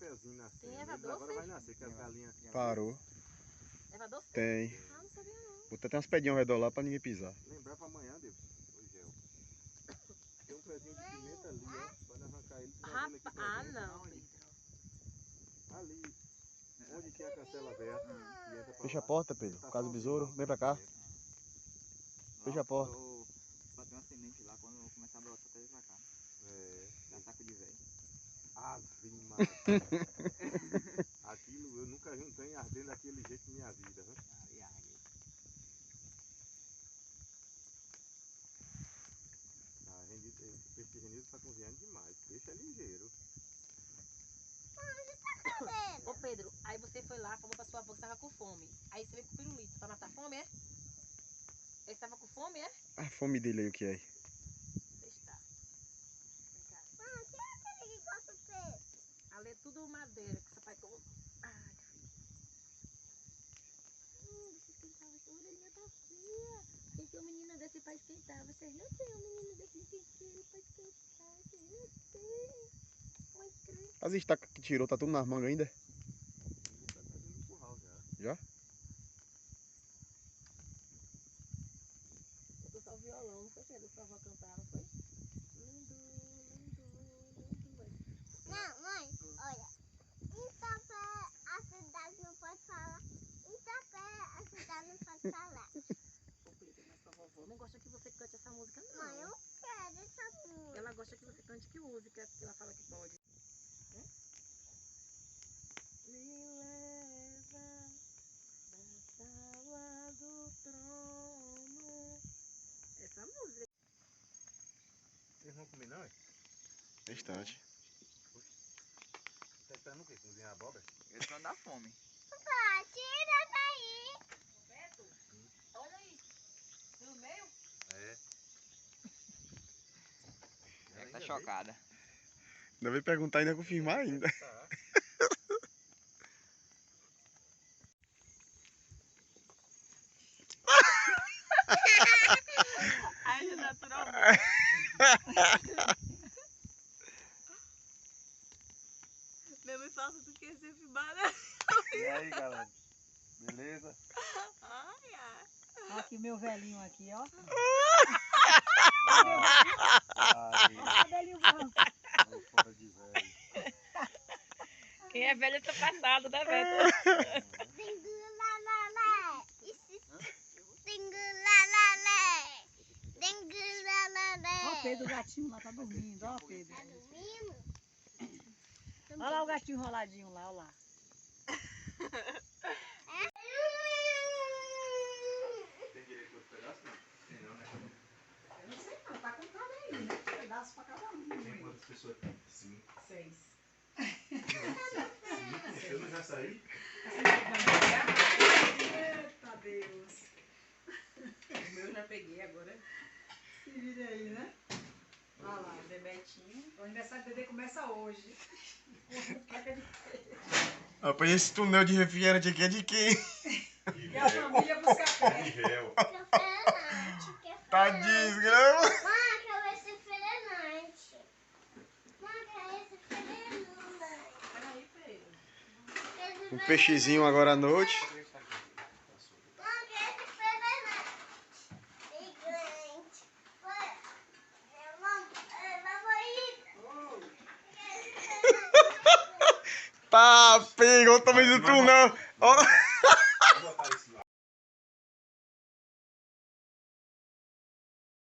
cafezinho nascendo. Tem erva doce? Agora vai nascer, que as galinhas... Parou. Erva doce? Tem. Ah, não sabia não. Botei até uns pedinhos ao redor lá pra ninguém pisar. Lembrar pra amanhã, Deus. Ô, Gel. Tem um pezinho de pimenta ali, ó. Pode arrancar ele. Ah, não, Pedro. Ali. Onde tinha a cancela aberta. Fecha a porta, Pedro. Por causa do besouro. Vem pra cá. Fecha a porta. Botei uma semente lá, quando eu começar a brotar, até pra cá. É. Já saco de velho. Ave Maria. Aquilo, eu nunca vi um trem ardendo daquele jeito na minha vida, viu? Esse peixe de renito tá cozinhando demais. Peixe é ligeiro. Ô Pedro, aí você foi lá, falou pra sua avó que tava com fome. Aí você veio com pirulito pra matar a fome, é? Ele tava com fome, é? A fome dele aí, o que é? Deixa tá. Vem cá. Quem é aquele que gosta do peixe? Ali é tudo madeira que seu pai colocou. Ai, filho. Você esquentava essa orelhinha tá fria. Tem que ter um menino desse pra esquentar. Vocês não tem um menino desse pequeno pra esquentar. Vocês não tem. Oi, crente. As estacas que tirou, tá tudo nas mangas ainda? Tá dentro do curral já. Já? Eu só o violão, não foi que sua avó cantar, não foi? Lindo, lindo, lindo. Não, mãe, olha. Em Tapé a cidade não pode falar. Em Tapé a cidade não pode falar. Ô Pedro, mas sua vovó não gosta que você cante essa música, não. Mãe, eu quero essa música. Ela gosta que você cante que música, que ela fala que pode. Me leva da sala do trono. Essa música. Vocês vão comer não, é? Instante. Tá esperando o quê? Cozinhar abóbora? Eu tô andando fome. Pá, tira daí. Beto, olha aí. No meio? É. É que tá chocada. Ainda veio perguntar e ainda confirmar ainda. Tá. Ai, naturalmente. Mesmo falta do que ser filmada. E aí, galera? Beleza? Ai, ai. Olha aqui meu velhinho aqui, ó. Ai, Cabelinho branco. fora de velho. Quem é velho tá passado, né, Beto? Dingulalala. Dingulalala. Dingulalala. Ó o Pedro, o gatinho lá tá dormindo, ó Pedro. Tá dormindo? Olha lá o gatinho enroladinho lá, olha lá. Tem direito aos pedaços, não? Tem não, né? Eu não sei não, tá contando aí, né? Pedaço pra cada um. Tem quantas pessoas aqui? 5. 6. 5? Eu não já saí? Eita Deus. O meu eu já peguei agora. Se vira aí, né? Olha lá, Bebetinho. O aniversário do Dedê começa hoje. Rapaz, esse túnel de refrigerante aqui é de quem? E a família busca café. Réu. Refrigerante. Tá desgrama. Mãe, quero esse refrigerante. Mãe, quero esse refrigerante. Peraí, Pedro. Um peixezinho agora à noite. Mãe, quero esse refrigerante. Gigante. Tá, pegou o tamanho do túnel. Ó.